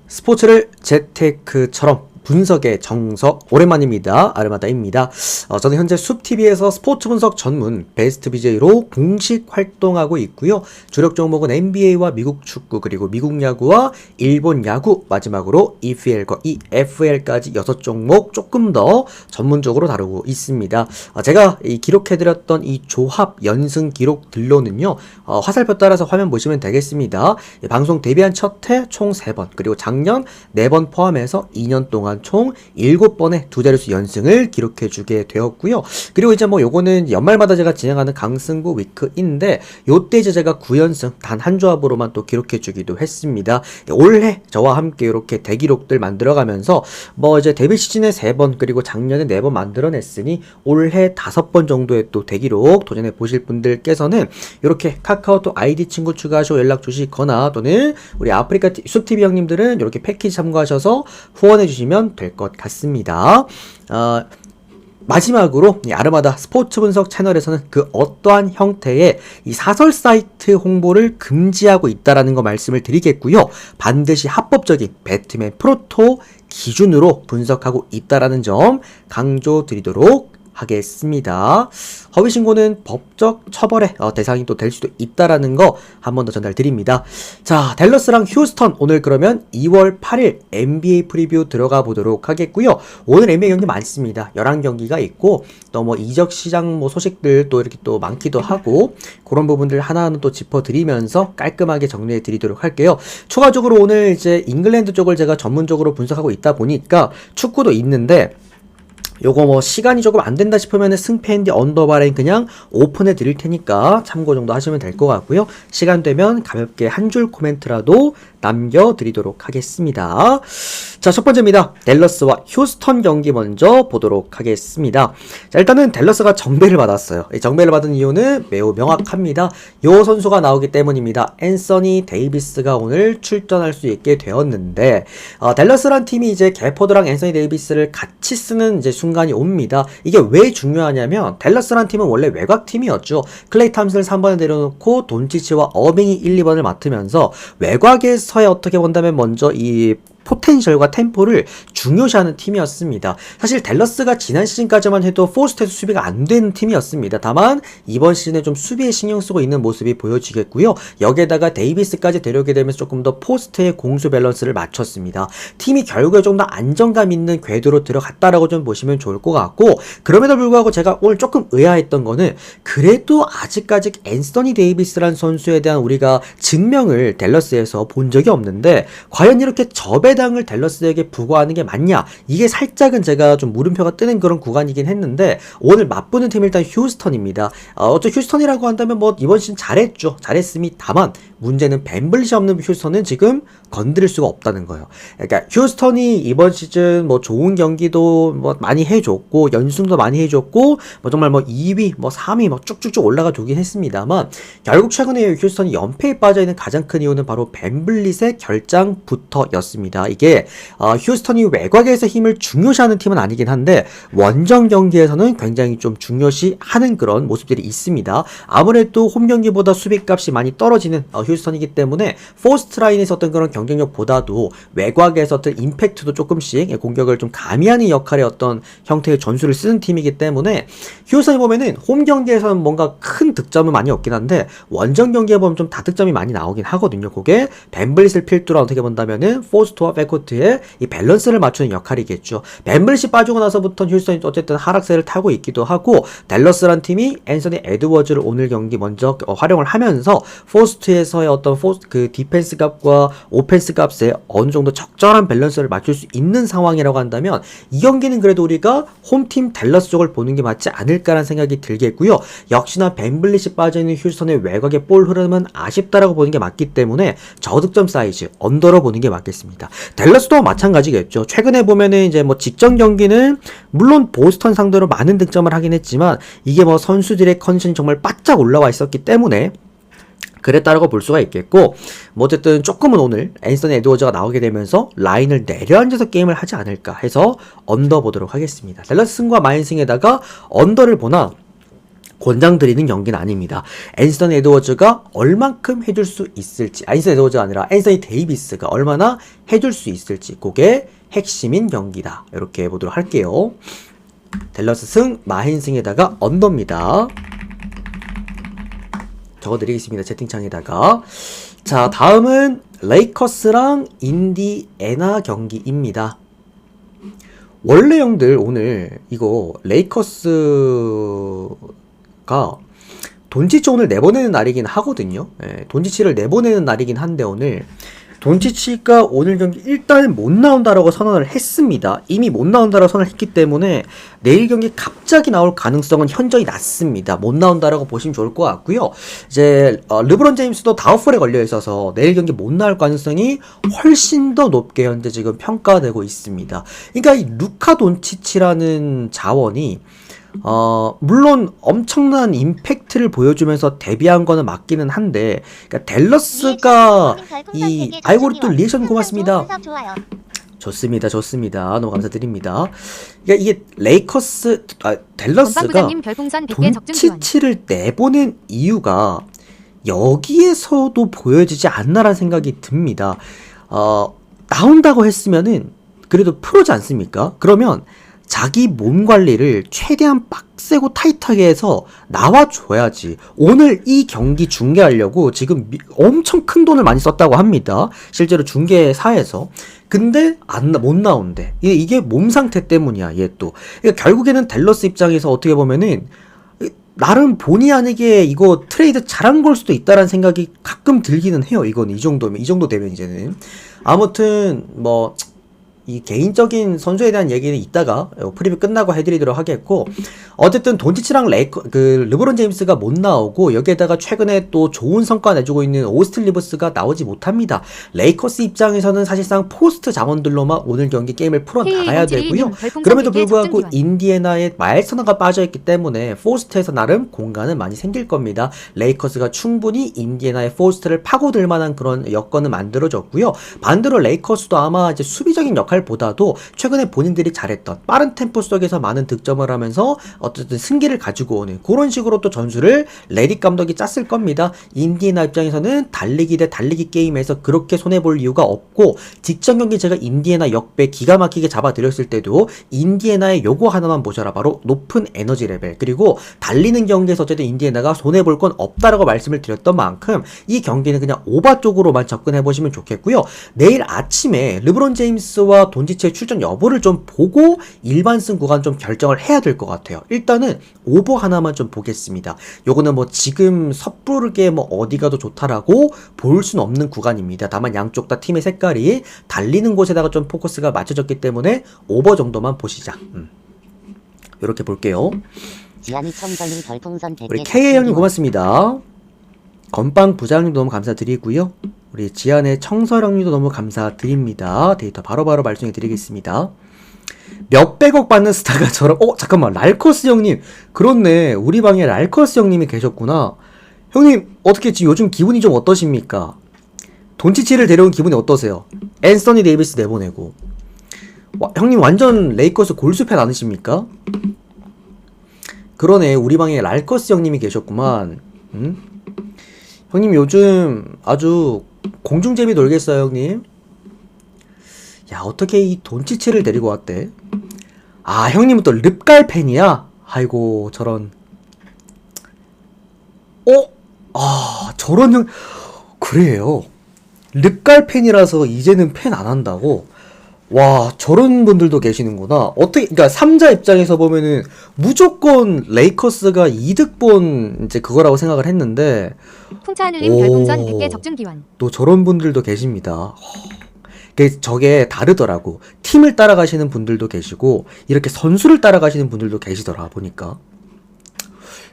스포츠를 재테크처럼 분석의 정석 오랜만입니다. 아르마다입니다. 저는 현재 숲TV에서 스포츠 분석 전문 베스트 BJ로 공식 활동하고 있고요. 주력 종목은 NBA와 미국 축구 그리고 미국 야구와 일본 야구 마지막으로 EPL과 EFL까지 6종목 조금 더 전문적으로 다루고 있습니다. 제가 기록해드렸던 이 조합 연승 기록들로는요. 화살표 따라서 화면 보시면 되겠습니다. 방송 데뷔한 첫 해 총 3번 그리고 작년 4번 포함해서 2년 동안 총 7번의 두 자릿수 연승을 기록해주게 되었고요. 그리고 이제 뭐 요거는 연말마다 제가 진행하는 강승부 위크인데 요때 이제 제가 9연승 단 한 조합으로만 또 기록해주기도 했습니다. 올해 저와 함께 이렇게 대기록들 만들어가면서 뭐 이제 데뷔 시즌에 3번 그리고 작년에 4번 만들어냈으니 올해 5번 정도의 또 대기록 도전해 보실 분들께서는 이렇게 카카오톡 아이디 친구 추가하시고 연락 주시거나 또는 우리 아프리카 숲TV 형님들은 이렇게 패키지 참고하셔서 후원해 주시면 될 것 같습니다. 마지막으로 이 아르마다 스포츠 분석 채널에서는 그 어떠한 형태의 이 사설 사이트 홍보를 금지하고 있다라는 거 말씀을 드리겠고요. 반드시 합법적인 배트맨 프로토 기준으로 분석하고 있다라는 점 강조드리도록 하겠습니다. 허위 신고는 법적 처벌의 대상이 또 될 수도 있다라는 거 한 번 더 전달드립니다. 자, 댈러스랑 휴스턴 오늘 그러면 2월 8일 NBA 프리뷰 들어가 보도록 하겠고요. 오늘 NBA 경기 많습니다. 11경기가 있고 또 뭐 이적 시장 뭐 소식들 또 이렇게 또 많기도 하고 그런 부분들 하나하나 또 짚어드리면서 깔끔하게 정리해 드리도록 할게요. 추가적으로 오늘 이제 잉글랜드 쪽을 제가 전문적으로 분석하고 있다 보니까 축구도 있는데 요거 뭐 시간이 조금 안 된다 싶으면은 승패인디 언더바라인 그냥 오픈해 드릴 테니까 참고 정도 하시면 될 것 같고요. 시간 되면 가볍게 한 줄 코멘트라도 남겨드리도록 하겠습니다. 자, 첫 번째입니다. 댈러스와 휴스턴 경기 먼저 보도록 하겠습니다. 자, 일단은 댈러스가 정배를 받았어요. 이 정배를 받은 이유는 매우 명확합니다. 요 선수가 나오기 때문입니다. 앤서니 데이비스가 오늘 출전할 수 있게 되었는데 댈러스란 팀이 이제 개포드랑 앤서니 데이비스를 같이 쓰는 이제 순간이 옵니다. 이게 왜 중요하냐면 댈러스란 팀은 원래 외곽팀이었죠. 클레이 탐슨을 3번에 내려놓고 돈치치와 어빙이 1, 2번을 맡으면서 외곽에서의 어떻게 본다면 먼저 이 포텐셜과 템포를 중요시하는 팀이었습니다. 사실 댈러스가 지난 시즌까지만 해도 포스트에서 수비가 안 되는 팀이었습니다. 다만 이번 시즌에 좀 수비에 신경 쓰고 있는 모습이 보여지겠고요. 여기에다가 데이비스까지 데려오게 되면서 조금 더 포스트의 공수 밸런스를 맞췄습니다. 팀이 결국에 좀 더 안정감 있는 궤도로 들어갔다라고 좀 보시면 좋을 것 같고 그럼에도 불구하고 제가 오늘 조금 의아했던 거는 그래도 아직까지 앤서니 데이비스라는 선수에 대한 우리가 증명을 댈러스에서 본 적이 없는데 과연 이렇게 저배당을 댈러스에게 부과하는 게 맞냐? 이게 살짝은 제가 좀 물음표가 뜨는 그런 구간이긴 했는데 오늘 맞붙는 팀이 일단 휴스턴입니다. 휴스턴이라고 한다면 뭐 이번 시즌 잘했죠. 잘했음이 다만 문제는 벤블릿이 없는 휴스턴은 지금 건드릴 수가 없다는 거예요. 그러니까 휴스턴이 이번 시즌 뭐 좋은 경기도 뭐 많이 해줬고 연승도 많이 해줬고 뭐 정말 뭐 2위 뭐 3위 뭐 쭉쭉쭉 올라가 두긴 했습니다만 결국 최근에 휴스턴이 연패에 빠져있는 가장 큰 이유는 바로 벤블릿의 결장부터였습니다. 이게 휴스턴이 외곽에서 힘을 중요시하는 팀은 아니긴 한데 원정 경기에서는 굉장히 좀 중요시하는 그런 모습들이 있습니다. 아무래도 홈 경기보다 수비값이 많이 떨어지는 휴스턴이기 때문에 포스트 라인에서 어떤 그런 경쟁력보다도 외곽에서 어떤 임팩트도 조금씩 공격을 좀 가미하는 역할의 어떤 형태의 전술을 쓰는 팀이기 때문에 휴스턴이 보면은 홈 경기에서는 뭔가 큰 득점은 많이 없긴 한데 원정 경기에 보면 좀 다득점이 많이 나오긴 하거든요. 그게 벤블릿을 필두로 어떻게 본다면은 포스트와 백코트의 이 밸런스를 맞추는 역할이겠죠. 벤블릿이 빠지고 나서부터 휴스턴이 어쨌든 하락세를 타고 있기도 하고 댈러스란 팀이 앤서니 에드워즈를 오늘 경기 먼저 활용을 하면서 포스트에서의 어떤 그 디펜스 값과 오펜스 값에 어느 정도 적절한 밸런스를 맞출 수 있는 상황이라고 한다면 이 경기는 그래도 우리가 홈팀 댈러스 쪽을 보는 게 맞지 않을까라는 생각이 들겠고요. 역시나 벤블릿이 빠져있는 휴스턴의 외곽의 볼 흐름은 아쉽다라고 보는 게 맞기 때문에 저득점 사이즈 언더로 보는 게 맞겠습니다. 댈러스도 마찬가지겠죠. 최근에 보면은 이제 뭐 직전 경기는 물론 보스턴 상대로 많은 득점을 하긴 했지만 이게 뭐 선수들의 컨디션이 정말 바짝 올라와 있었기 때문에 그랬다라고 볼 수가 있겠고 뭐 어쨌든 조금은 오늘 앤서니 에드워즈가 나오게 되면서 라인을 내려앉아서 게임을 하지 않을까 해서 언더 보도록 하겠습니다. 댈러스 승과 마인승에다가 언더를 보나 권장드리는 경기는 아닙니다. 앤서니 에드워즈가 얼만큼 해줄 수 있을지, 앤서니 에드워즈가 아니라 앤서니 데이비스가 얼마나 해줄 수 있을지, 그게 핵심인 경기다. 이렇게 보도록 할게요. 댈러스 승, 마힌 승에다가 언더입니다. 적어드리겠습니다. 채팅창에다가. 자, 다음은 레이커스랑 인디애나 경기입니다. 원래 형들 오늘 이거 레이커스가 돈치치 오늘 내보내는 날이긴 하거든요. 돈치치를 내보내는 날이긴 한데 오늘 돈치치가 오늘 경기 일단은 못 나온다라고 선언을 했습니다. 이미 못 나온다라고 선언을 했기 때문에 내일 경기 갑자기 나올 가능성은 현저히 낮습니다. 못 나온다라고 보시면 좋을 것 같고요. 이제 르브론 제임스도 다우폴에 걸려 있어서 내일 경기 못 나올 가능성이 훨씬 더 높게 현재 지금 평가되고 있습니다. 그러니까 이 루카 돈치치라는 자원이 물론 엄청난 임팩트를 보여주면서 데뷔한 거는 맞기는 한데, 그러니까 댈러스가 아이고 우리 또 리액션 고맙습니다. 좋습니다, 좋습니다. 너무 감사드립니다. 그러니까 이게 댈러스가 돈치치를 내보낸 이유가 여기에서도 보여지지 않나라는 생각이 듭니다. 나온다고 했으면은 그래도 프로지 않습니까? 그러면 자기 몸 관리를 최대한 빡세고 타이트하게 해서 나와줘야지. 오늘 이 경기 중계하려고 지금 엄청 큰 돈을 많이 썼다고 합니다. 실제로 중계사에서. 근데 못 나온대. 이게 몸 상태 때문이야, 얘 또. 그러니까 결국에는 댈러스 입장에서 어떻게 보면은 나름 본의 아니게 이거 트레이드 잘한 걸 수도 있다라는 생각이 가끔 들기는 해요. 이건 이 정도 되면 이제는. 아무튼 이 개인적인 선수에 대한 얘기는 이따가 프리뷰 끝나고 해드리도록 하겠고, 어쨌든 돈치치랑 르브론 제임스가 못 나오고 여기에다가 최근에 또 좋은 성과 내주고 있는 오스틴 리버스가 나오지 못합니다. 레이커스 입장에서는 사실상 포스트 자원들로만 오늘 경기 게임을 풀어나가야 되고요. 그럼에도 불구하고 인디애나에 마일스너가 빠져있기 때문에 포스트에서 나름 공간은 많이 생길 겁니다. 레이커스가 충분히 인디애나의 포스트를 파고들 만한 그런 여건을 만들어줬고요. 반대로 레이커스도 아마 이제 수비적인 역할보다도 최근에 본인들이 잘했던 빠른 템포 속에서 많은 득점을 하면서 어쨌든 승기를 가지고 오는 그런 식으로 또 전술을 레딕 감독이 짰을 겁니다. 인디애나 입장에서는 달리기 대 달리기 게임에서 그렇게 손해볼 이유가 없고, 직전 경기 제가 인디애나 역배 기가 막히게 잡아드렸을 때도 인디애나의 요거 하나만 보셔라. 바로 높은 에너지 레벨, 그리고 달리는 경기에서 어쨌든 인디애나가 손해볼 건 없다라고 말씀을 드렸던 만큼 이 경기는 그냥 오바 쪽으로만 접근해보시면 좋겠고요. 내일 아침에 르브론 제임스와 돈치치의 출전 여부를 좀 보고 일반승 구간 좀 결정을 해야 될 것 같아요. 일단은 오버 하나만 좀 보겠습니다. 요거는 지금 섣부르게 어디가 더 좋다라고 볼 수는 없는 구간입니다. 다만 양쪽 다 팀의 색깔이 달리는 곳에다가 좀 포커스가 맞춰졌기 때문에 오버 정도만 보시자. 이렇게 볼게요. 우리 K의 형님 고맙습니다. 건빵 부장님도 너무 감사드리고요. 우리 지안의 청설 형님도 너무 감사드립니다. 데이터 바로바로 발송해 드리겠습니다. 몇백억 받는 스타가 저런, 잠깐만, 랄커스 형님. 그렇네. 우리 방에 랄커스 형님이 계셨구나. 형님, 어떻게 지금 요즘 기분이 좀 어떠십니까? 돈치치를 데려온 기분이 어떠세요? 앤서니 데이비스 내보내고. 형님 완전 레이커스 골수 팬 아니십니까? 그러네. 우리 방에 랄커스 형님이 계셨구만. 형님 요즘 아주 공중제비 놀겠어요, 형님? 야, 어떻게 이 돈치치를 데리고 왔대? 아, 형님은 또 릅갈 팬이야? 아이고, 저런. 저런 형, 그래요. 릅갈 팬이라서 이제는 팬 안 한다고? 와, 저런 분들도 계시는구나. 그러니까 3자 입장에서 보면은 무조건 레이커스가 이득본 이제 그거라고 생각을 했는데, 풍차하늘님 별풍선 100개 적중기원. 또 저런 분들도 계십니다. 저게 다르더라고. 팀을 따라가시는 분들도 계시고 이렇게 선수를 따라가시는 분들도 계시더라 보니까.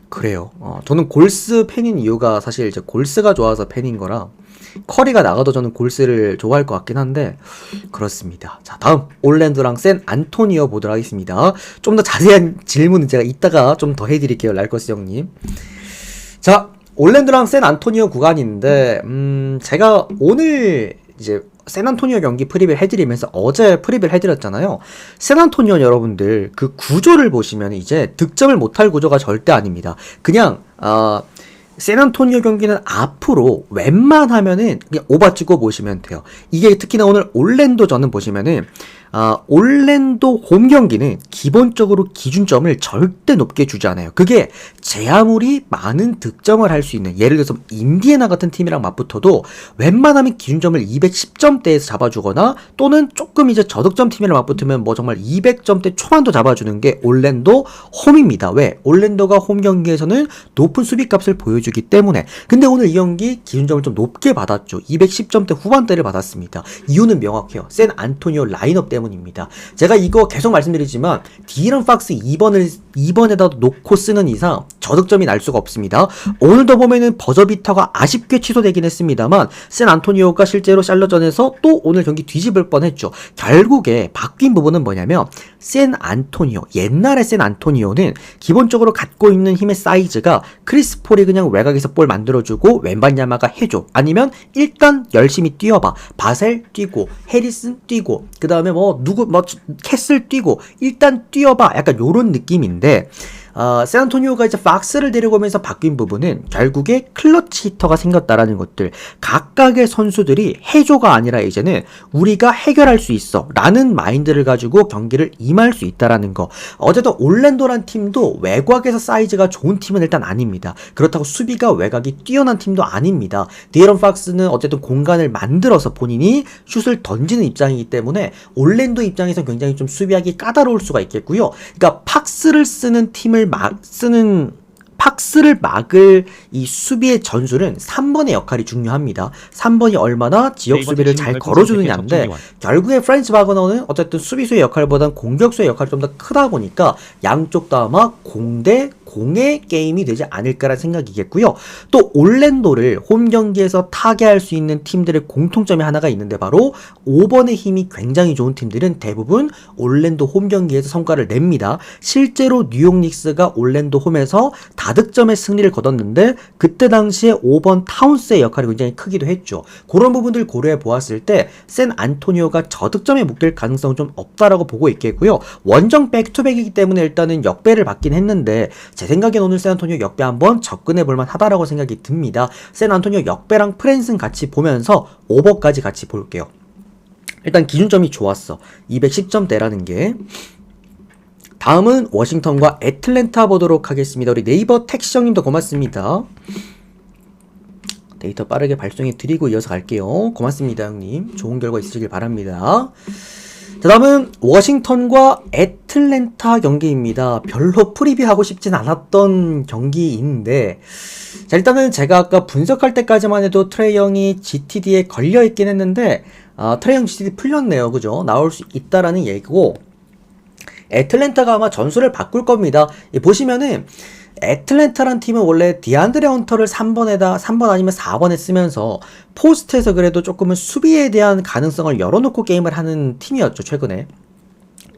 그래요. 저는 골스 팬인 이유가 사실 이제 골스가 좋아서 팬인 거라, 커리가 나가도 저는 골스를 좋아할 것 같긴 한데 그렇습니다. 자, 다음 올랜도랑 샌 안토니오 보도록 하겠습니다. 좀 더 자세한 질문은 제가 이따가 좀 더 해드릴게요, 랄커스 형님. 자, 올랜도랑 샌 안토니오 구간인데 제가 오늘 이제 샌안토니오 경기 프리뷰를 해드리면서 어제 프리뷰를 해드렸잖아요. 샌안토니오 여러분들 그 구조를 보시면 이제 득점을 못할 구조가 절대 아닙니다. 그냥 샌안토니오 경기는 앞으로 웬만하면은 그냥 오바치고 보시면 돼요. 이게 특히나 오늘 올랜도전은 보시면은 올랜도 홈 경기는 기본적으로 기준점을 절대 높게 주지 않아요. 그게 제 아무리 많은 득점을 할 수 있는, 예를 들어서 인디애나 같은 팀이랑 맞붙어도 웬만하면 기준점을 210점대에서 잡아주거나 또는 조금 이제 저득점 팀이랑 맞붙으면 뭐 정말 200점대 초반도 잡아주는 게 올랜도 홈입니다. 왜? 올랜도가 홈 경기에서는 높은 수비값을 보여주기 때문에. 근데 오늘 이 경기 기준점을 좀 높게 받았죠. 210점대 후반대를 받았습니다. 이유는 명확해요. 샌 안토니오 라인업 때문입니다. 제가 이거 계속 말씀드리지만 디런 팍스 2번에다 놓고 쓰는 이상 저득점이 날 수가 없습니다. 오늘도 보면은 버저비터가 아쉽게 취소되긴 했습니다만 샌 안토니오가 실제로 샬럿전에서 또 오늘 경기 뒤집을 뻔했죠. 결국에 바뀐 부분은 뭐냐면 샌 안토니오, 옛날의 샌 안토니오는 기본적으로 갖고 있는 힘의 사이즈가 크리스 폴이 그냥 외곽에서 볼 만들어주고 웬반야마가 해줘, 아니면 일단 열심히 뛰어봐, 바셀 뛰고 해리슨 뛰고 그 다음에 캐슬 뛰고 일단 뛰어봐, 약간 요런 느낌인데 샌안토니오가 이제 팍스를 데리고 오면서 바뀐 부분은 결국에 클러치 히터가 생겼다라는 것들, 각각의 선수들이 해줘가 아니라 이제는 우리가 해결할 수 있어 라는 마인드를 가지고 경기를 임할 수 있다라는 거. 어제도 올랜도란 팀도 외곽에서 사이즈가 좋은 팀은 일단 아닙니다. 그렇다고 수비가 외곽이 뛰어난 팀도 아닙니다. 디에런 팍스는 어쨌든 공간을 만들어서 본인이 슛을 던지는 입장이기 때문에 올랜도 입장에서 굉장히 좀 수비하기 까다로울 수가 있겠고요. 그러니까 팍스를 쓰는 팀을 팍스를 막을 이 수비의 전술은 3번의 역할이 중요합니다. 3번이 얼마나 지역 수비를 잘 걸어주느냐인데, 결국에 프렌치 바그너는 어쨌든 수비수의 역할보단 공격수의 역할이 좀 더 크다 보니까 양쪽 다 아마 공대 공의 게임이 되지 않을까라는 생각이겠고요. 또 올랜도를 홈 경기에서 타개할 수 있는 팀들의 공통점이 하나가 있는데, 바로 5번의 힘이 굉장히 좋은 팀들은 대부분 올랜도 홈 경기에서 성과를 냅니다. 실제로 뉴욕 닉스가 올랜도 홈에서 다득점의 승리를 거뒀는데 그때 당시에 5번 타운스의 역할이 굉장히 크기도 했죠. 그런 부분들 고려해 보았을 때 샌 안토니오가 저득점에 묶일 가능성은 좀 없다라고 보고 있겠고요. 원정 백투백이기 때문에 일단은 역배를 받긴 했는데 제 생각엔 오늘 샌 안토니오 역배 한번 접근해 볼만 하다라고 생각이 듭니다. 샌 안토니오 역배랑 프랜슨 같이 보면서 오버까지 같이 볼게요. 일단 기준점이 좋았어. 210점대라는 게. 다음은 워싱턴과 애틀랜타 보도록 하겠습니다. 우리 네이버 택시형님도 고맙습니다. 데이터 빠르게 발송해 드리고 이어서 갈게요. 고맙습니다, 형님. 좋은 결과 있으시길 바랍니다. 자, 다음은 워싱턴과 애틀랜타 경기입니다. 별로 프리뷰하고 싶진 않았던 경기인데, 자, 일단은 제가 아까 분석할 때까지만 해도 트레이 형이 GTD에 걸려있긴 했는데, 트레이 형 GTD 풀렸네요. 그죠? 나올 수 있다라는 얘기고, 애틀랜타가 아마 전술을 바꿀 겁니다. 보시면은 애틀랜타란 팀은 원래 디안드레 헌터를 3번 아니면 4번에 쓰면서 포스트에서 그래도 조금은 수비에 대한 가능성을 열어놓고 게임을 하는 팀이었죠, 최근에.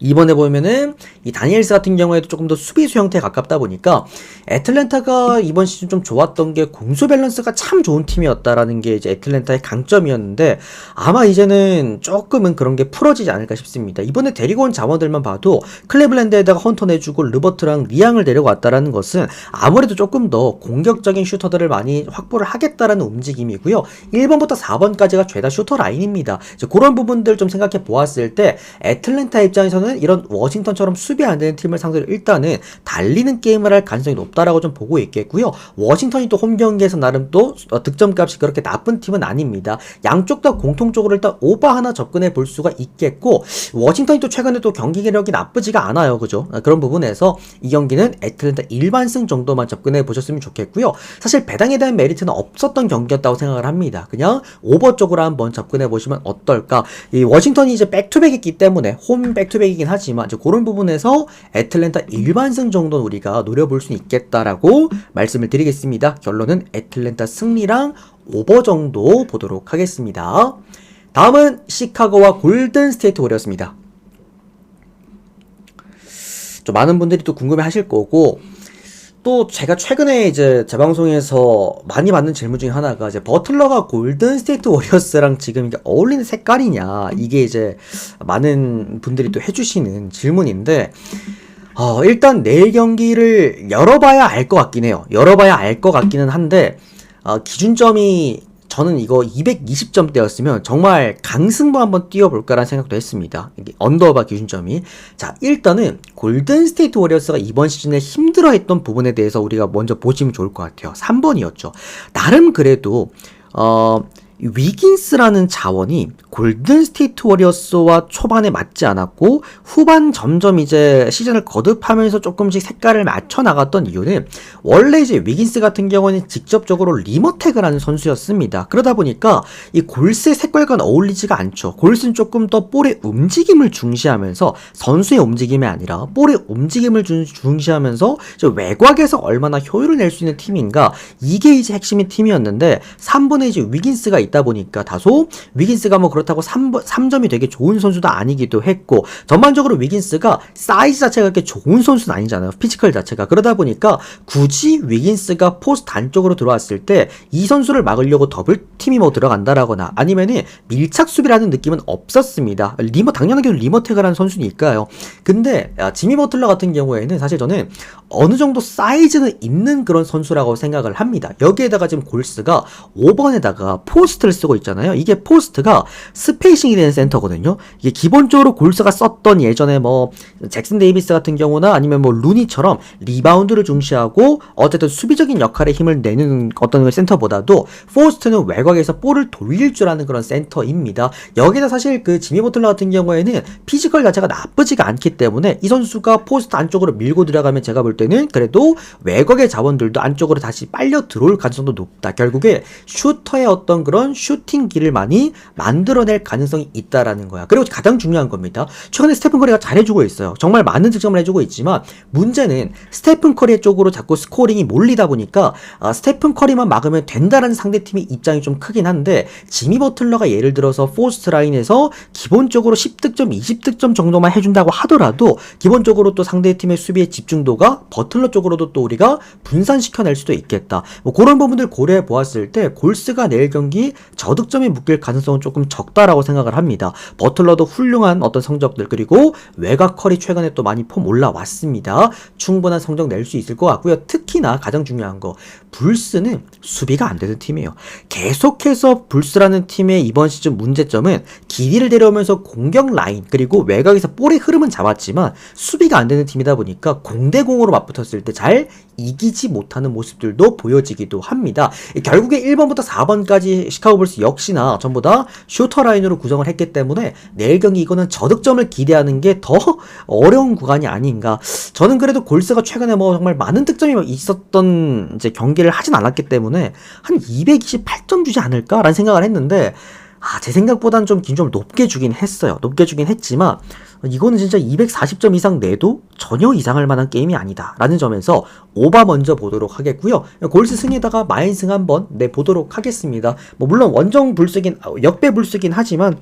이번에 보면은 이 다니엘스 같은 경우에도 조금 더 수비수 형태에 가깝다 보니까 애틀랜타가 이번 시즌 좀 좋았던 게 공수 밸런스가 참 좋은 팀이었다라는 게 이제 애틀랜타의 강점이었는데, 아마 이제는 조금은 그런 게 풀어지지 않을까 싶습니다. 이번에 데리고 온 자원들만 봐도 클리블랜드에다가 헌터 내주고 르버트랑 리앙을 데려왔다라는 것은 아무래도 조금 더 공격적인 슈터들을 많이 확보를 하겠다라는 움직임이고요. 1번부터 4번까지가 죄다 슈터 라인입니다. 이제 그런 부분들 좀 생각해 보았을 때 애틀랜타 입장에서는 이런 워싱턴처럼 수비 안 되는 팀을 상대로 일단은 달리는 게임을 할 가능성이 높다라고 좀 보고 있겠고요. 워싱턴이 또 홈 경기에서 나름 또 득점값이 그렇게 나쁜 팀은 아닙니다. 양쪽 다 공통적으로 일단 오버 하나 접근해 볼 수가 있겠고, 워싱턴이 또 최근에 또 경기 기력이 나쁘지가 않아요. 그죠? 그런 부분에서 이 경기는 애틀랜타 일반승 정도만 접근해 보셨으면 좋겠고요. 사실 배당에 대한 메리트는 없었던 경기였다고 생각을 합니다. 그냥 오버 쪽으로 한번 접근해 보시면 어떨까. 이 워싱턴이 이제 백투백이기 때문에 홈 백투백이긴 하지만 이제 그런 부분에서 애틀랜타 일반승 정도는 우리가 노려볼 수 있겠다라고 말씀을 드리겠습니다. 결론은 애틀랜타 승리랑 오버 정도 보도록 하겠습니다. 다음은 시카고와 골든 스테이트 워리어스입니다. 좀 많은 분들이 또 궁금해 하실 거고, 또 제가 최근에 이제 제 방송에서 많이 받는 질문 중에 하나가 이제 버틀러가 골든 스테이트 워리어스랑 지금 이게 어울리는 색깔이냐, 이게 이제 많은 분들이 또 해주시는 질문인데, 일단 내일 경기를 열어봐야 알 것 같긴 해요. 열어봐야 알 것 같기는 한데, 기준점이 저는 이거 220점대였으면 정말 강승부 한번 뛰어볼까라는 생각도 했습니다. 이게 언더바 기준점이. 자, 일단은 골든 스테이트 워리어스가 이번 시즌에 힘들어했던 부분에 대해서 우리가 먼저 보시면 좋을 것 같아요. 3번이었죠. 나름 그래도 위긴스라는 자원이 골든 스테이트 워리어스와 초반에 맞지 않았고 후반 점점 이제 시즌을 거듭하면서 조금씩 색깔을 맞춰 나갔던 이유는 원래 이제 위긴스 같은 경우는 직접적으로 리머택을 하는 선수였습니다. 그러다 보니까 이 골스의 색깔과 어울리지가 않죠. 골스는 조금 더 볼의 움직임을 중시하면서 선수의 움직임이 아니라 볼의 움직임을 중시하면서 이제 외곽에서 얼마나 효율을 낼 수 있는 팀인가, 이게 이제 핵심인 팀이었는데 3번에 이제 위긴스가 있다 보니까 다소 위긴스가 뭐 그렇다고 3점이 되게 좋은 선수도 아니기도 했고, 전반적으로 위긴스가 사이즈 자체가 그렇게 좋은 선수는 아니잖아요. 피지컬 자체가. 그러다 보니까 굳이 위긴스가 포스트 안쪽으로 들어왔을 때 이 선수를 막으려고 더블팀이 뭐 들어간다라거나 아니면은 밀착 수비라는 느낌은 없었습니다. 당연하게도 리머택을 한 선수니까요. 근데 지미 버틀러 같은 경우에는 사실 저는 어느 정도 사이즈는 있는 그런 선수라고 생각을 합니다. 여기에다가 지금 골스가 5번에다가 포스트를 쓰고 있잖아요. 이게 포스트가 스페이싱이 되는 센터거든요. 이게 기본적으로 골스가 썼던 예전에 뭐 잭슨 데이비스 같은 경우나 아니면 뭐 루니처럼 리바운드를 중시하고 어쨌든 수비적인 역할에 힘을 내는 어떤 센터보다도 포스트는 외곽에서 볼을 돌릴 줄 아는 그런 센터입니다. 여기다 사실 그 지미 버틀러 같은 경우에는 피지컬 자체가 나쁘지가 않기 때문에 이 선수가 포스트 안쪽으로 밀고 들어가면 제가 볼 때는 그래도 외곽의 자원들도 안쪽으로 다시 빨려 들어올 가능성도 높다. 결국에 슈터의 어떤 그런 슈팅 길을 많이 만들어낼 가능성이 있다라는 거야. 그리고 가장 중요한 겁니다. 최근에 스테픈 커리가 잘해주고 있어요. 정말 많은 득점을 해주고 있지만 문제는 스테픈 커리 쪽으로 자꾸 스코링이 몰리다 보니까 스테픈 커리만 막으면 된다라는 상대팀의 입장이 좀 크긴 한데, 지미 버틀러가 예를 들어서 포스트 라인에서 기본적으로 10득점, 20득점 정도만 해준다고 하더라도 기본적으로 또 상대팀의 수비의 집중도가 버틀러 쪽으로도 또 우리가 분산시켜낼 수도 있겠다. 뭐 그런 부분들 고려해 보았을 때 골스가 내일 경기 저득점에 묶일 가능성은 조금 적다라고 생각을 합니다. 버틀러도 훌륭한 어떤 성적들, 그리고 외곽 커리 최근에 또 많이 폼 올라왔습니다. 충분한 성적 낼 수 있을 것 같고요. 특히나 가장 중요한 거, 불스는 수비가 안 되는 팀이에요. 계속해서 불스라는 팀의 이번 시즌 문제점은 길이를 데려오면서 공격 라인 그리고 외곽에서 볼의 흐름은 잡았지만 수비가 안 되는 팀이다 보니까 공대공으로 맞붙었을 때 잘 이기지 못하는 모습들도 보여지기도 합니다. 결국에 1번부터 4번까지 시카고 불스 역시나 전부 다 슈터 라인으로 구성을 했기 때문에 내일 경기 이거는 저득점을 기대하는 게 더 어려운 구간이 아닌가. 저는 그래도 골스가 최근에 뭐 정말 많은 득점이 있었던 이제 경기를 하진 않았기 때문에 한 228점 주지 않을까라는 생각을 했는데, 제 생각보다는 좀 기준점을 높게 주긴 했어요. 높게 주긴 했지만 이거는 진짜 240점 이상 내도 전혀 이상할 만한 게임이 아니다 라는 점에서 오바 먼저 보도록 하겠고요. 골스 승에다가 마인승 한번 내보도록 하겠습니다. 뭐 물론 원정 불수긴 역배 불수긴 하지만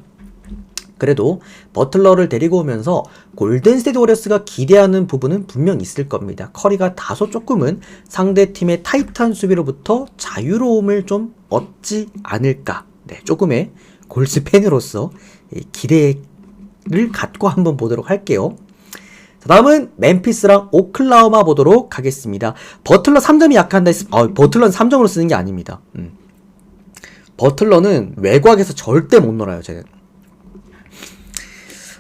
그래도 버틀러를 데리고 오면서 골든 스테이트 워리어스가 기대하는 부분은 분명 있을 겁니다. 커리가 다소 조금은 상대팀의 타이트한 수비로부터 자유로움을 좀 얻지 않을까. 조금의 골스 팬으로서 기대를 갖고 한번 보도록 할게요. 다음은 멤피스랑 오클라호마 보도록 하겠습니다. 버틀러 3점이 약한데 버틀러는 3점으로 쓰는 게 아닙니다. 버틀러는 외곽에서 절대 못 놀아요. 쟤는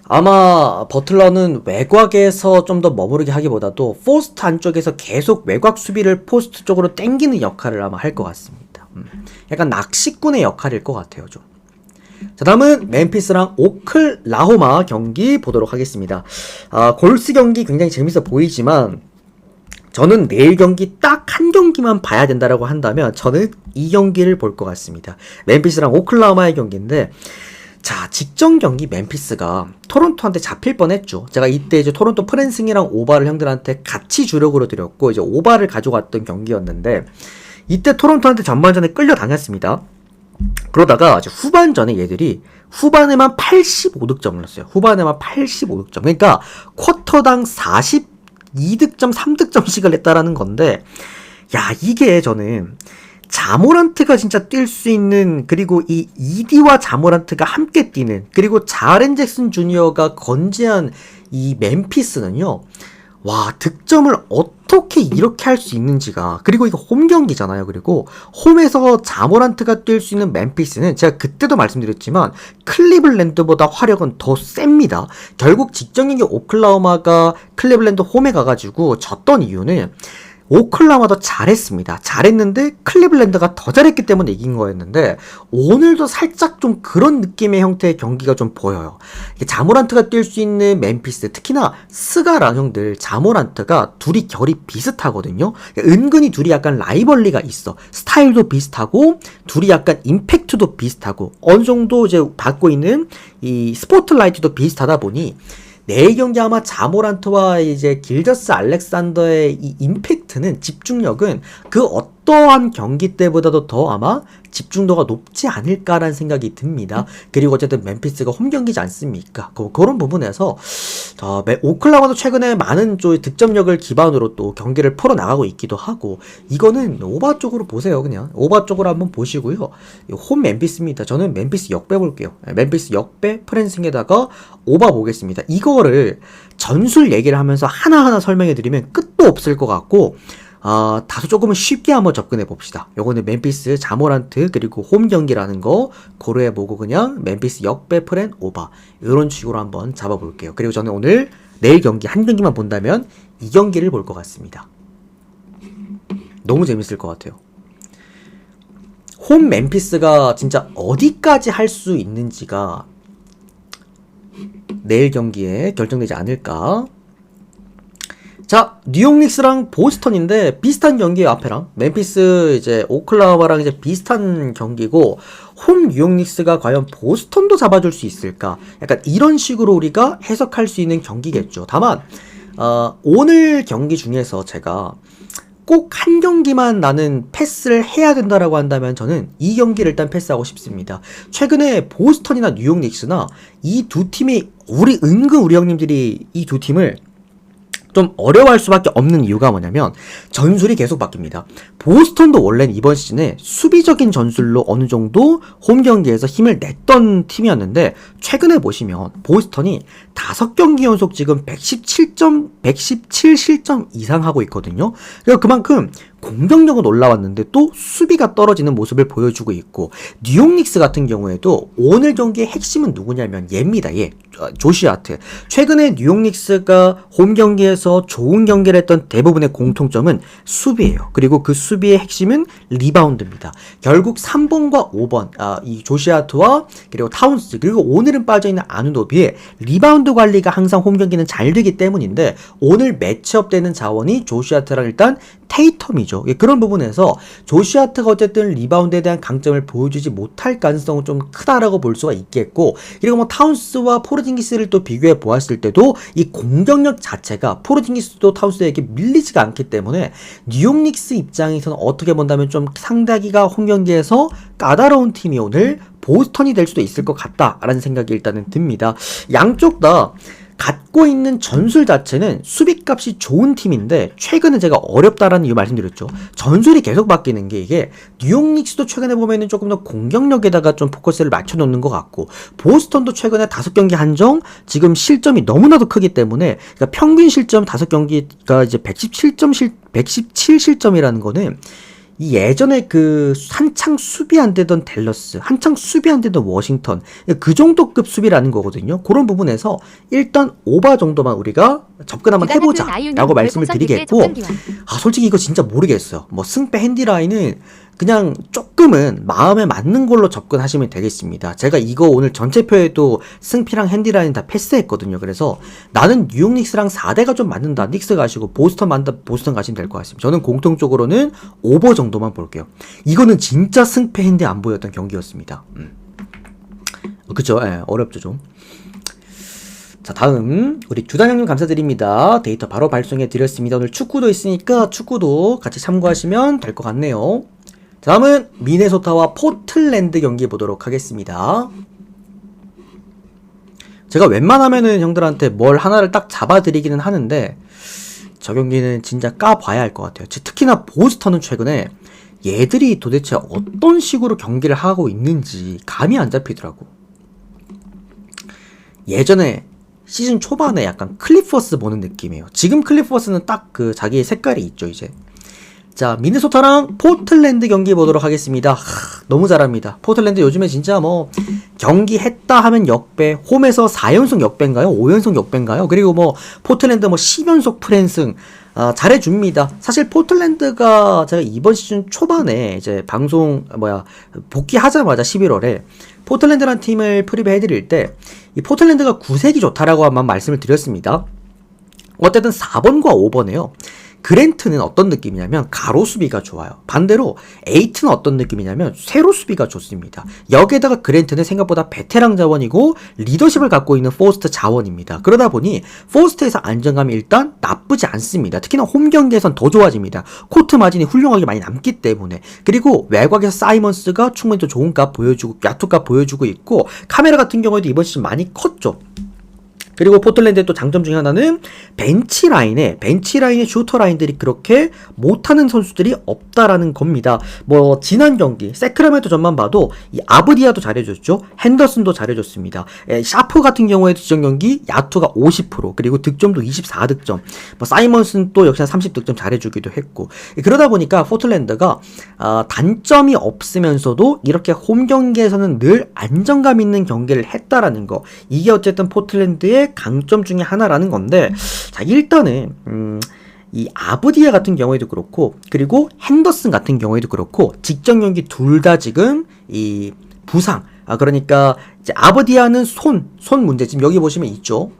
아마 버틀러는 외곽에서 좀 더 머무르게 하기보다도 포스트 안쪽에서 계속 외곽 수비를 포스트 쪽으로 땡기는 역할을 아마 할 것 같습니다. 약간 낚시꾼의 역할일 것 같아요, 좀. 자, 다음은 멤피스랑 오클라호마 경기 보도록 하겠습니다. 골스 경기 굉장히 재밌어 보이지만 저는 내일 경기 딱 한 경기만 봐야 된다라고 한다면 저는 이 경기를 볼 것 같습니다. 멤피스랑 오클라호마의 경기인데, 자, 직전 경기 멤피스가 토론토한테 잡힐 뻔했죠. 제가 이때 이제 토론토 프랜승이랑 오바를 형들한테 같이 주력으로 드렸고 이제 오바를 가져갔던 경기였는데, 이때 토론토한테 전반전에 끌려다녔습니다. 그러다가 이제 후반전에 얘들이 후반에만 85득점을 넣었어요. 후반에만 85득점. 그러니까 쿼터당 2득점, 3득점씩을 냈다라는 건데, 야, 이게 저는 자모란트가 진짜 뛸 수 있는, 그리고 이 이디와 자모란트가 함께 뛰는, 그리고 자렌 잭슨 주니어가 건재한 이 멤피스는요, 와, 득점을 어떻게 이렇게 할 수 있는지가, 그리고 이거 홈 경기잖아요. 그리고 홈에서 자모란트가 뛸 수 있는 멤피스는 제가 그때도 말씀드렸지만 클리블랜드보다 화력은 더 셉니다. 결국 직전 경기 오클라호마가 클리블랜드 홈에 가가지고 졌던 이유는 오클라호마도 잘했습니다. 잘했는데 클리블랜드가 더 잘했기 때문에 이긴 거였는데, 오늘도 살짝 좀 그런 느낌의 형태의 경기가 좀 보여요. 자모란트가 뛸 수 있는 멤피스, 특히나 스가랑 형들, 자모란트가 둘이 결이 비슷하거든요. 은근히 둘이 약간 라이벌리가 있어. 스타일도 비슷하고 둘이 약간 임팩트도 비슷하고 어느 정도 이제 받고 있는 이 스포트라이트도 비슷하다 보니 내일 경기 아마 자모란트와 이제 길저스 알렉산더의 이 임팩트는, 집중력은 그 어떠한 경기 때보다도 더 아마 집중도가 높지 않을까라는 생각이 듭니다. 그리고 어쨌든 멤피스가 홈 경기지 않습니까? 그런 부분에서 오클라호마도 최근에 많은 득점력을 기반으로 또 경기를 풀어나가고 있기도 하고, 이거는 오바 쪽으로 보세요. 그냥 오바 쪽으로 한번 보시고요. 홈 멤피스입니다. 저는 멤피스 역배 볼게요. 멤피스 역배 프랜승에다가 오바 보겠습니다. 이거를 전술 얘기를 하면서 하나하나 설명해 드리면 끝도 없을 것 같고, 다소 조금은 쉽게 한번 접근해 봅시다. 요거는 멤피스 자모란트 그리고 홈 경기라는 거 고려해 보고 그냥 멤피스 역배 프랜 오바 이런 식으로 한번 잡아 볼게요. 그리고 저는 오늘 내일 경기 한 경기만 본다면 이 경기를 볼 것 같습니다. 너무 재밌을 것 같아요. 홈 멤피스가 진짜 어디까지 할 수 있는지가 내일 경기에 결정되지 않을까. 자, 뉴욕 닉스랑 보스턴인데 비슷한 경기예요. 앞에랑 멤피스 이제 오클라호마랑 이제 비슷한 경기고, 홈 뉴욕 닉스가 과연 보스턴도 잡아줄 수 있을까? 약간 이런 식으로 우리가 해석할 수 있는 경기겠죠. 다만 오늘 경기 중에서 제가 꼭 한 경기만 나는 패스를 해야 된다라고 한다면 저는 이 경기를 일단 패스하고 싶습니다. 최근에 보스턴이나 뉴욕 닉스나 이 두 팀이 우리 형님들이 이 두 팀을 좀 어려워할 수밖에 없는 이유가 뭐냐면 전술이 계속 바뀝니다. 보스턴도 원래는 이번 시즌에 수비적인 전술로 어느 정도 홈 경기에서 힘을 냈던 팀이었는데, 최근에 보시면 보스턴이 5경기 연속 지금 117 실점 이상 하고 있거든요. 그러니까 그만큼 공격력은 올라왔는데 또 수비가 떨어지는 모습을 보여주고 있고, 뉴욕 닉스 같은 경우에도 오늘 경기의 핵심은 누구냐면 얘입니다. 얘 조시 하트. 최근에 뉴욕 닉스가 홈 경기에서 좋은 경기를 했던 대부분의 공통점은 수비예요. 그리고 그 수비의 핵심은 리바운드입니다. 결국 3번과 5번 이 조시 하트와 그리고 타운스, 그리고 오늘은 빠져있는 아누노비의 리바운드 관리가 항상 홈 경기는 잘 되기 때문인데, 오늘 매치업 되는 자원이 조시 하트랑 일단 테이텀이죠. 그런 부분에서 조시 하트가 어쨌든 리바운드에 대한 강점을 보여주지 못할 가능성은 좀 크다라고 볼 수가 있겠고, 그리고 뭐 타운스와 포르징기스를 또 비교해 보았을 때도 이 공격력 자체가 포르징기스도 타운스에게 밀리지가 않기 때문에 뉴욕 닉스 입장에서는 어떻게 본다면 좀 상대하기가 홈 경기에서 까다로운 팀이 오늘 보스턴이 될 수도 있을 것 같다라는 생각이 일단은 듭니다. 양쪽 다 갖고 있는 전술 자체는 수비값이 좋은 팀인데, 최근에 제가 어렵다라는 이유 말씀드렸죠. 전술이 계속 바뀌는 게, 이게 뉴욕 닉스도 최근에 보면은 조금 더 공격력에다가 좀 포커스를 맞춰놓는 것 같고, 보스턴도 최근에 5경기 한정 지금 실점이 너무나도 크기 때문에, 그러니까 평균 실점 5경기가 이제 117 실점이라는 거는 이 예전에 그 한창 수비 안 되던 댈러스, 한창 수비 안 되던 워싱턴, 그 정도급 수비라는 거거든요. 그런 부분에서 일단 오바 정도만 우리가 접근 한번 해보자 라고 말씀을 드리겠고, 솔직히 이거 진짜 모르겠어요. 뭐 승패 핸디라인은 그냥 조금은 마음에 맞는 걸로 접근하시면 되겠습니다. 제가 이거 오늘 전체표에도 승피랑 핸디라인 다 패스했거든요. 그래서 나는 뉴욕 닉스랑 4대가 좀 맞는다, 닉스 가시고 보스턴 맞는다, 보스턴 가시면 될 것 같습니다. 저는 공통적으로는 오버 정도만 볼게요. 이거는 진짜 승패 핸디 안 보였던 경기였습니다. 그쵸? 어렵죠 좀. 자, 다음 우리 주단 형님 감사드립니다. 데이터 바로 발송해 드렸습니다. 오늘 축구도 있으니까 축구도 같이 참고하시면 될 것 같네요. 다음은 미네소타와 포틀랜드 경기 보도록 하겠습니다. 제가 웬만하면은 형들한테 뭘 하나를 딱 잡아드리기는 하는데, 저 경기는 진짜 까봐야 할 것 같아요. 특히나 보스턴은 최근에 얘들이 도대체 어떤 식으로 경기를 하고 있는지 감이 안 잡히더라고. 예전에 시즌 초반에 약간 클리퍼스 보는 느낌이에요. 지금 클리퍼스는 딱 그 자기의 색깔이 있죠, 이제. 자, 미네소타랑 포틀랜드 경기 보도록 하겠습니다. 너무 잘합니다. 포틀랜드 요즘에 진짜 뭐 경기 했다 하면 역배, 홈에서 4연속 역배인가요? 5연속 역배인가요? 그리고 뭐 포틀랜드 뭐 10연속 프랜승 잘해줍니다. 사실 포틀랜드가 제가 이번 시즌 초반에 이제 방송 복귀하자마자 11월에 포틀랜드라는 팀을 프리뷰해드릴 때 이 포틀랜드가 구색이 좋다라고 한번 말씀을 드렸습니다. 어쨌든 4번과 5번에요. 그랜트는 어떤 느낌이냐면 가로 수비가 좋아요. 반대로 에이트는 어떤 느낌이냐면 세로 수비가 좋습니다. 여기에다가 그랜트는 생각보다 베테랑 자원이고 리더십을 갖고 있는 포스트 자원입니다. 그러다 보니 포스트에서 안정감이 일단 나쁘지 않습니다. 특히나 홈 경기에선 더 좋아집니다. 코트 마진이 훌륭하게 많이 남기 때문에. 그리고 외곽에서 사이먼스가 충분히 또 좋은 값 보여주고 야투값 보여주고 있고 카메라 같은 경우에도 이번 시즌 많이 컸죠. 그리고 포틀랜드의 또 장점 중에 하나는 벤치 라인에 슈터 라인들이 그렇게 못하는 선수들이 없다라는 겁니다. 뭐 지난 경기 세크라멘토 전만 봐도 이 아브디아도 잘해줬죠. 핸더슨도 잘해줬습니다. 샤프 같은 경우에도 지전 경기 야투가 50% 그리고 득점도 24득점. 뭐 사이먼슨 또 역시나 30득점 잘해주기도 했고. 그러다 보니까 포틀랜드가 단점이 없으면서도 이렇게 홈 경기에서는 늘 안정감 있는 경기를 했다라는 거. 이게 어쨌든 포틀랜드의 강점 중에 하나라는 건데, 자, 일단은 이 아브디아 같은 경우에도 그렇고 그리고 핸더슨 같은 경우에도 그렇고 직전 경기 둘 다 지금 이 부상, 그러니까 이제 아브디아는 손 문제 지금 여기 보시면 있죠.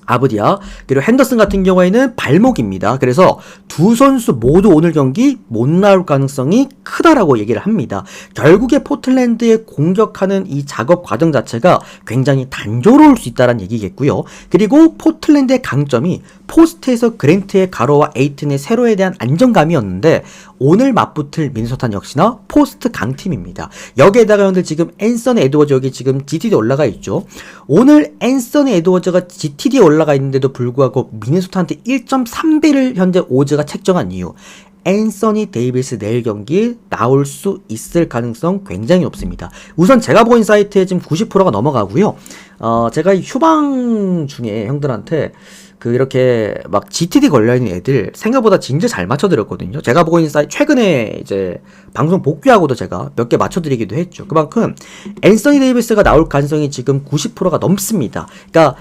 아브디아 그리고 핸더슨 같은 경우에는 발목입니다. 그래서 두 선수 모두 오늘 경기 못 나올 가능성이 크다라고 얘기를 합니다. 결국에 포틀랜드에 공격하는 이 작업 과정 자체가 굉장히 단조로울 수 있다는 얘기겠고요. 그리고 포틀랜드의 강점이 포스트에서 그랜트의 가로와 에이튼의 세로에 대한 안정감이었는데 오늘 맞붙을 미네소타는 역시나 포스트 강팀입니다. 여기에다가 여러분들 지금 앤서니 에드워즈 여기 지금 GTD 올라가 있죠. 오늘 앤서니 에드워즈가 GTD에 올라가 있는데도 불구하고 미네소타한테 1.3배를 현재 오즈가 책정한 이유. 앤서니 데이비스 내일 경기 나올 수 있을 가능성 굉장히 높습니다. 우선 제가 보인 사이트에 지금 90%가 넘어가고요. 제가 휴방 중에 형들한테 이렇게 막 GTD 걸려있는 애들 생각보다 진짜 잘 맞춰드렸거든요. 제가 보고 있는 사이트 최근에 이제 방송 복귀하고도 제가 몇 개 맞춰드리기도 했죠. 그만큼 앤서니 데이비스가 나올 가능성이 지금 90%가 넘습니다. 그러니까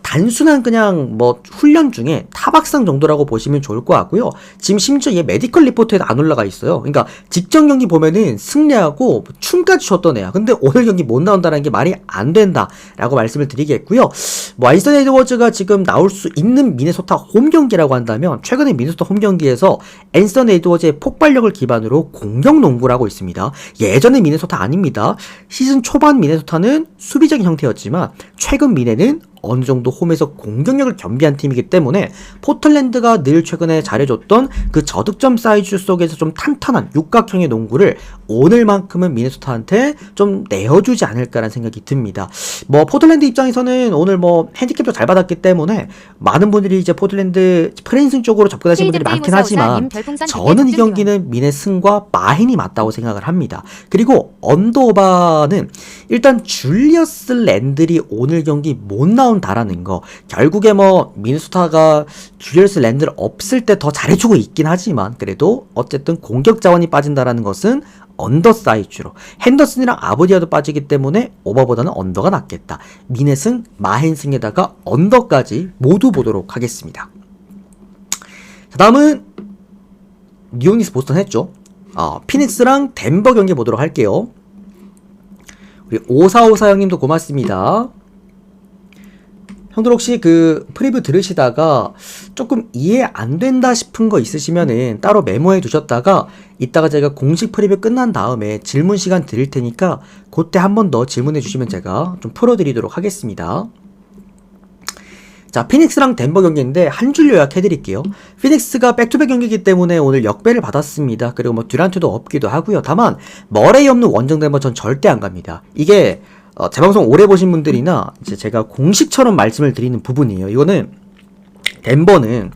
단순한 그냥 뭐 훈련 중에 타박상 정도라고 보시면 좋을 것 같고요. 지금 심지어 얘 메디컬 리포트에도 안 올라가 있어요. 그러니까 직전 경기 보면은 승리하고 춤까지 췄던 애야. 근데 오늘 경기 못 나온다는 게 말이 안 된다라고 말씀을 드리겠고요. 뭐 앤서니 에드워즈가 지금 나올 수 있는 미네소타 홈 경기라고 한다면 최근에 미네소타 홈 경기에서 앤서니 에드워즈의 폭발력을 기반으로 공격 농구를 하고 있습니다. 예전의 미네소타 아닙니다. 시즌 초반 미네소타는 수비적인 형태였지만 최근 미네는 어느 정도 홈에서 공격력을 겸비한 팀이기 때문에 포틀랜드가 늘 최근에 잘해줬던 그 저득점 사이즈 속에서 좀 탄탄한 육각형의 농구를 오늘만큼은 미네소타한테 좀 내어주지 않을까라는 생각이 듭니다. 뭐 포틀랜드 입장에서는 오늘 뭐 핸디캡도 잘 받았기 때문에 많은 분들이 이제 포틀랜드 프랜승 쪽으로 접근하시는 분들이 많긴 하지만 저는 이 경기는 미네 승과 마힌이 맞다고 생각을 합니다. 그리고 언더오바는 일단 줄리어스 랜들이 오늘 경기 못 나온다라는 거. 결국에 뭐 미네소타가 줄리어스 랜들 없을 때 더 잘해주고 있긴 하지만 그래도 어쨌든 공격 자원이 빠진다라는 것은 언더 사이즈로 핸더슨이랑 아브디아도 빠지기 때문에 오버보다는 언더가 낫겠다. 미네승, 마헨승에다가 언더까지 모두 보도록 하겠습니다. 자, 다음은 뉴욕닉스 보스턴 했죠. 피닉스랑 덴버 경기 보도록 할게요. 우리 5454 형님도 고맙습니다. 형들 혹시 그 프리뷰 들으시다가 조금 이해 안 된다 싶은 거 있으시면은 따로 메모해 두셨다가 이따가 제가 공식 프리뷰 끝난 다음에 질문 시간 드릴 테니까 그때 한 번 더 질문해 주시면 제가 좀 풀어드리도록 하겠습니다. 자, 피닉스랑 덴버 경기인데 한 줄 요약해 드릴게요. 피닉스가 백투백 경기이기 때문에 오늘 역배를 받았습니다. 그리고 뭐 듀란트도 없기도 하고요. 다만 머레이 없는 원정 덴버 전 절대 안 갑니다. 이게 제 방송 오래 보신 분들이나 이제 제가 공식처럼 말씀을 드리는 부분이에요. 이거는 덴버는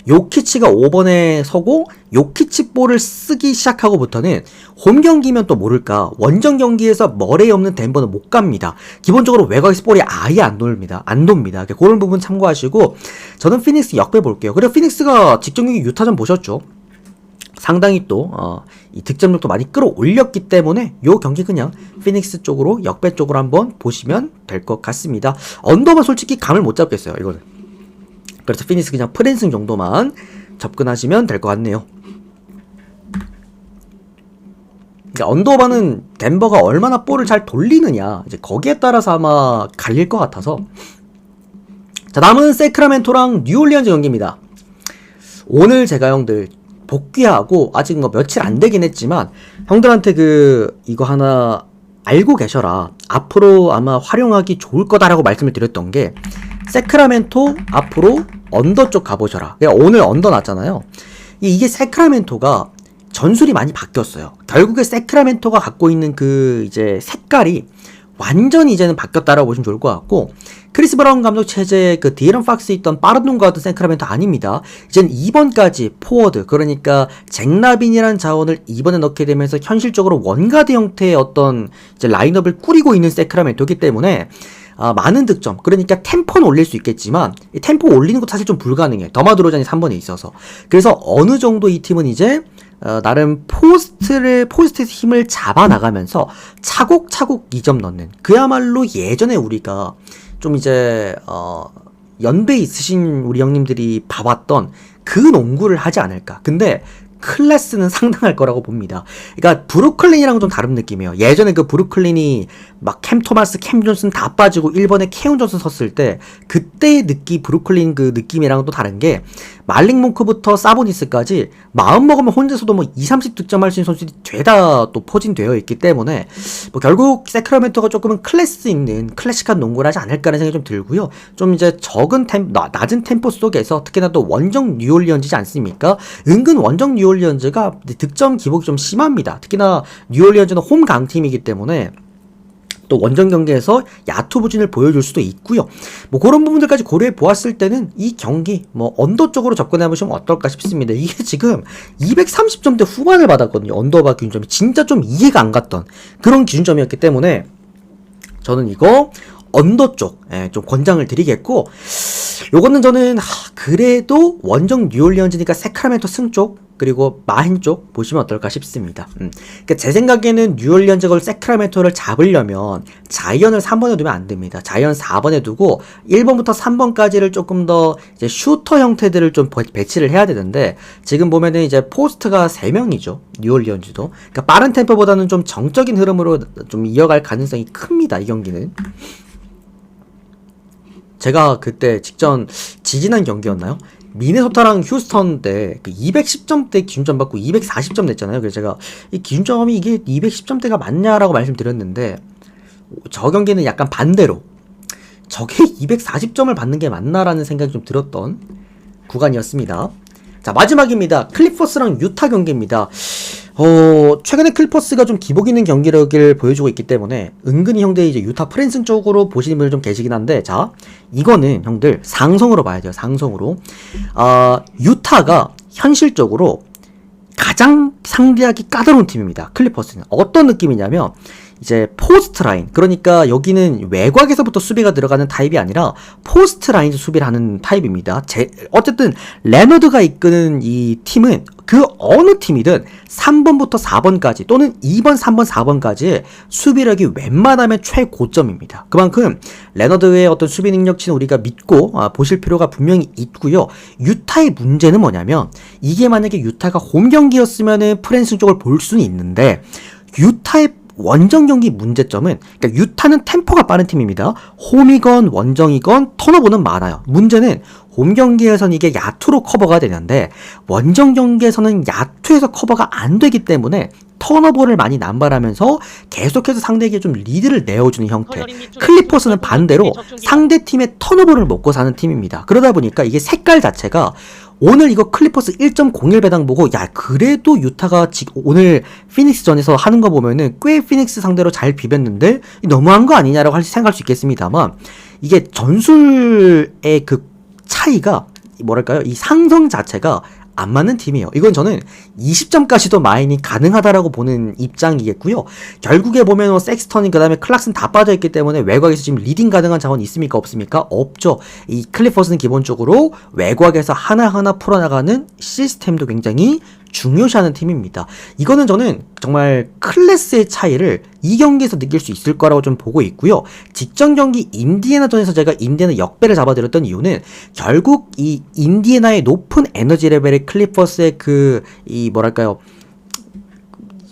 요키치가 5번에 서고 요키치 볼을 쓰기 시작하고부터는 홈 경기면 또 모를까 원정 경기에서 머레이 없는 덴버는 못 갑니다. 기본적으로 외곽에서 볼이 아예 안 돕니다. 그런 부분 참고하시고 저는 피닉스 역배 볼게요. 그리고 피닉스가 직전 경기 유타전 보셨죠? 상당히 또 이 득점력도 많이 끌어올렸기 때문에 요 경기 그냥 피닉스 쪽으로 역배 쪽으로 한번 보시면 될 것 같습니다. 언더만 솔직히 감을 못 잡겠어요, 이거는. 그래서 피닉스 그냥 프랜승 정도만 접근하시면 될 것 같네요. 그러니까 언더바는 덴버가 얼마나 볼을 잘 돌리느냐 이제 거기에 따라서 아마 갈릴 것 같아서. 자, 남은 세크라멘토랑 뉴올리언즈 경기입니다. 오늘 제가 형들 복귀하고 아직 뭐 며칠 안 되긴 했지만 형들한테 이거 하나 알고 계셔라. 앞으로 아마 활용하기 좋을 거다라고 말씀을 드렸던 게 세크라멘토 앞으로 언더 쪽 가보셔라. 내가 오늘 언더 났잖아요. 이게 세크라멘토가 전술이 많이 바뀌었어요. 결국에 세크라멘토가 갖고 있는 이제 색깔이 완전히 이제는 바뀌었다라고 보시면 좋을 것 같고, 크리스 브라운 감독 체제에 디에런 팍스 있던 빠른 농구 같은 세크라멘토 아닙니다. 이제는 2번까지 포워드, 그러니까 잭라빈이라는 자원을 2번에 넣게 되면서 현실적으로 원가드 형태의 어떤 이제 라인업을 꾸리고 있는 세크라멘토이기 때문에 많은 득점, 그러니까 템포는 올릴 수 있겠지만 이 템포 올리는 것도 사실 좀 불가능해. 더마드로잔이 3번에 있어서. 그래서 어느 정도 이 팀은 이제 나름 포스트에서 힘을 잡아 나가면서 차곡차곡 2점 넣는, 그야말로 예전에 우리가 좀 이제 연배 있으신 우리 형님들이 봐왔던 그 농구를 하지 않을까. 근데 클래스는 상당할 거라고 봅니다. 그러니까 브루클린이랑은 좀 다른 느낌이에요. 예전에 브루클린이 막 캠 토마스, 캠 존슨 다 빠지고 1번에 케온 존슨 섰을 때 그때의 브루클린 느낌이랑은 또 다른 게, 말릭 몽크부터 사보니스까지 마음 먹으면 혼자서도 뭐 20, 30득점 할 수 있는 선수들이 죄다 또 포진되어 있기 때문에 뭐 결국 세크라멘토가 조금은 클래스 있는 클래식한 농구를 하지 않을까라는 생각이 좀 들고요. 좀 이제 낮은 템포 속에서 특히나 또 원정 뉴올리언즈지 않습니까? 은근 원정 뉴올리언즈가 득점 기복이 좀 심합니다. 특히나 뉴올리언즈는 홈 강팀이기 때문에 또 원정 경기에서 야투부진을 보여줄 수도 있고요. 뭐 그런 부분들까지 고려해 보았을 때는 이 경기 뭐 언더 쪽으로 접근해 보시면 어떨까 싶습니다. 이게 지금 230점대 후반을 받았거든요. 언더바 기준점이 진짜 좀 이해가 안 갔던 그런 기준점이었기 때문에 저는 이거 언더 쪽 좀 권장을 드리겠고, 요거는 저는 그래도 원정 뉴올리언즈니까 세크라멘토 승 쪽 그리고 마힌 쪽 보시면 어떨까 싶습니다. 그러니까 제 생각에는 뉴올리언즈가 세크라멘토를 잡으려면 자이언을 3번에 두면 안 됩니다. 자이언 4번에 두고 1번부터 3번까지를 조금 더 이제 슈터 형태들을 좀 배치를 해야 되는데, 지금 보면은 이제 포스트가 3명이죠. 뉴올리언즈도. 그러니까 빠른 템포보다는 좀 정적인 흐름으로 좀 이어갈 가능성이 큽니다. 이 경기는. 제가 그때 직전 지지난 경기였나요? 미네소타랑 휴스턴 때 210점대 기준점 받고 240점 냈잖아요. 그래서 제가 이 기준점이 이게 210점대가 맞냐라고 말씀드렸는데, 저 경기는 약간 반대로 저게 240점을 받는 게 맞나라는 생각이 좀 들었던 구간이었습니다. 자, 마지막입니다. 클리퍼스랑 유타 경기입니다. 최근에 클리퍼스가 좀 기복 있는 경기력을 보여주고 있기 때문에 은근히 형들 이제 유타 프랜슨 쪽으로 보시는 분들 좀 계시긴 한데, 자, 이거는 형들 상성으로 봐야 돼요. 상성으로. 유타가 현실적으로 가장 상대하기 까다로운 팀입니다. 클리퍼스는. 어떤 느낌이냐면 이제 포스트 라인, 그러니까 여기는 외곽에서부터 수비가 들어가는 타입이 아니라 포스트 라인에서 수비를 하는 타입입니다. 어쨌든 레너드가 이끄는 이 팀은 그 어느 팀이든 3번부터 4번까지 또는 2번, 3번, 4번까지 수비력이 웬만하면 최고점입니다. 그만큼 레너드의 어떤 수비 능력치는 우리가 믿고 보실 필요가 분명히 있고요. 유타의 문제는 뭐냐면, 이게 만약에 유타가 홈 경기였으면은 프랜스 쪽을 볼 수는 있는데, 유타의 원정 경기 문제점은, 그러니까 유타는 템포가 빠른 팀입니다. 홈이건 원정이건 턴오버는 많아요. 문제는 홈 경기에서는 이게 야투로 커버가 되는데 원정 경기에서는 야투에서 커버가 안 되기 때문에 턴오버를 많이 남발하면서 계속해서 상대에게 좀 리드를 내어주는 형태. 클리퍼스는 반대로 상대팀의 턴오버를 먹고 사는 팀입니다. 그러다 보니까 이게 색깔 자체가, 오늘 이거 클리퍼스 1.01 배당 보고 야 그래도 유타가 지금 오늘 피닉스전에서 하는 거 보면은 꽤 피닉스 상대로 잘 비볐는데 너무한 거 아니냐라고 생각할 수 있겠습니다만, 이게 전술의 그 차이가 뭐랄까요? 이 상성 자체가 안 맞는 팀이에요. 이건 저는 20점까지도 마인이 가능하다라고 보는 입장이겠고요. 결국에 보면 뭐 섹스턴이 그다음에 클락슨 다 빠져있기 때문에 외곽에서 지금 리딩 가능한 자원이 있습니까? 없습니까? 없죠. 이 클리퍼스는 기본적으로 외곽에서 하나하나 풀어나가는 시스템도 굉장히 중요시하는 팀입니다. 이거는 저는 정말 클래스의 차이를 이 경기에서 느낄 수 있을 거라고 좀 보고 있고요. 직전 경기 인디애나전에서 제가 인디애나 역배를 잡아드렸던 이유는 결국 이 인디애나의 높은 에너지 레벨의 클리퍼스의 뭐랄까요,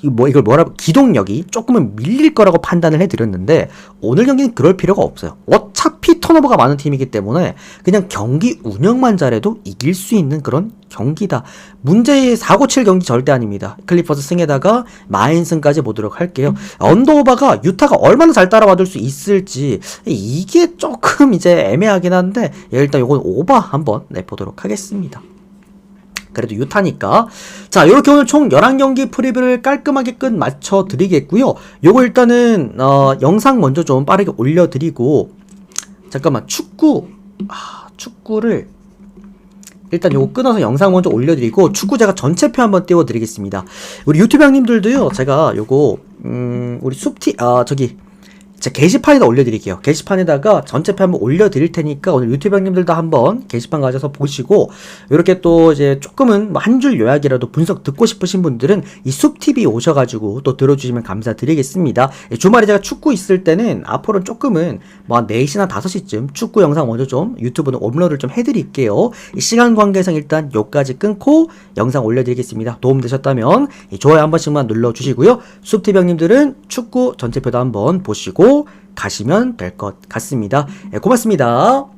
이걸 기동력이 조금은 밀릴 거라고 판단을 해드렸는데, 오늘 경기는 그럴 필요가 없어요. 어차피 턴오버가 많은 팀이기 때문에 그냥 경기 운영만 잘해도 이길 수 있는 그런 경기다. 문제의 4고7 경기 절대 아닙니다. 클리퍼스 승에다가 마인 승까지 보도록 할게요. 언더오버가 유타가 얼마나 잘 따라와줄 수 있을지 이게 조금 이제 애매하긴 한데, 일단 요건 오버 한번 내보도록 하겠습니다. 그래도 유타니까. 자, 요렇게 오늘 총 11경기 프리뷰를 깔끔하게 끝 맞춰 드리겠고요. 요거 일단은 영상 먼저 좀 빠르게 올려드리고, 잠깐만, 축구를 일단 요거 끊어서 영상 먼저 올려드리고, 축구 제가 전체표 한번 띄워드리겠습니다. 우리 유튜브 형님들도요, 제가 요거 우리 제 게시판에다 올려드릴게요. 게시판에다가 전체표 한번 올려드릴 테니까 오늘 유튜브 형님들도 한번 게시판 가셔서 보시고, 이렇게 또 이제 조금은 한 줄 요약이라도 분석 듣고 싶으신 분들은 이 숲TV 오셔가지고 또 들어주시면 감사드리겠습니다. 주말에 제가 축구 있을 때는 앞으로는 조금은 뭐 한 4시나 5시쯤 축구 영상 먼저 좀 유튜브는 업로드를 좀 해드릴게요. 이 시간 관계상 일단 요까지 끊고 영상 올려드리겠습니다. 도움되셨다면 좋아요 한 번씩만 눌러주시고요. 숲TV 형님들은 축구 전체표도 한번 보시고 가시면 될 것 같습니다. 고맙습니다.